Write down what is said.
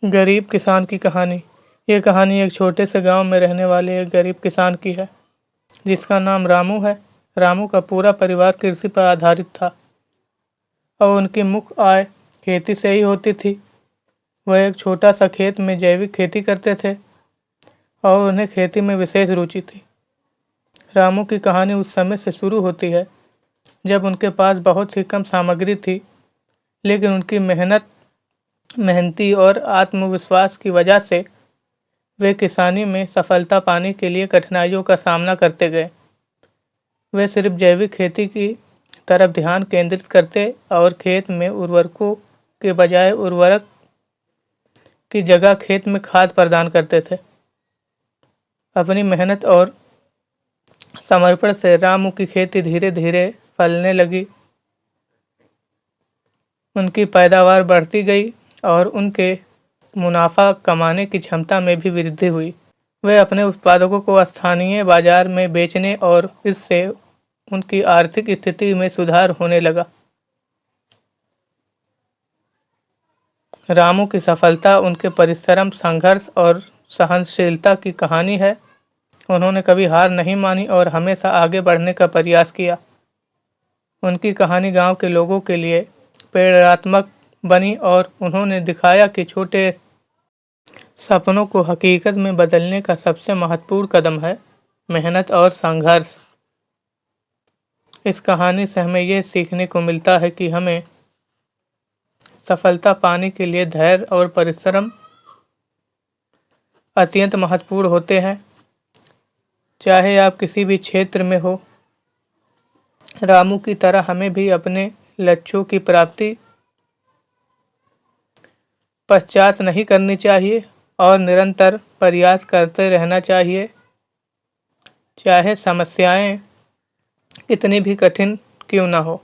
गरीब किसान की कहानी। ये कहानी एक छोटे से गांव में रहने वाले एक गरीब किसान की है जिसका नाम रामू है। रामू का पूरा परिवार कृषि पर आधारित था और उनकी मुख्य आय खेती से ही होती थी। वह एक छोटा सा खेत में जैविक खेती करते थे और उन्हें खेती में विशेष रुचि थी। रामू की कहानी उस समय से शुरू होती है जब उनके पास बहुत ही कम सामग्री थी, लेकिन उनकी मेहनती और आत्मविश्वास की वजह से वे किसानी में सफलता पाने के लिए कठिनाइयों का सामना करते गए। वे सिर्फ जैविक खेती की तरफ ध्यान केंद्रित करते और खेत में उर्वरकों के बजाय उर्वरक की जगह खेत में खाद प्रदान करते थे। अपनी मेहनत और समर्पण से रामू की खेती धीरे धीरे फलने लगी। उनकी पैदावार बढ़ती गई और उनके मुनाफा कमाने की क्षमता में भी वृद्धि हुई। वे अपने उत्पादकों को स्थानीय बाजार में बेचने और इससे उनकी आर्थिक स्थिति में सुधार होने लगा। रामू की सफलता उनके परिश्रम, संघर्ष और सहनशीलता की कहानी है। उन्होंने कभी हार नहीं मानी और हमेशा आगे बढ़ने का प्रयास किया। उनकी कहानी गांव के लोगों के लिए प्रेरणात्मक बनी और उन्होंने दिखाया कि छोटे सपनों को हकीकत में बदलने का सबसे महत्वपूर्ण कदम है मेहनत और संघर्ष। इस कहानी से हमें यह सीखने को मिलता है कि हमें सफलता पाने के लिए धैर्य और परिश्रम अत्यंत महत्वपूर्ण होते हैं, चाहे आप किसी भी क्षेत्र में हो। रामू की तरह हमें भी अपने लक्ष्यों की प्राप्ति पश्चात नहीं करनी चाहिए और निरंतर प्रयास करते रहना चाहिए, चाहे समस्याएं कितनी भी कठिन क्यों ना हो।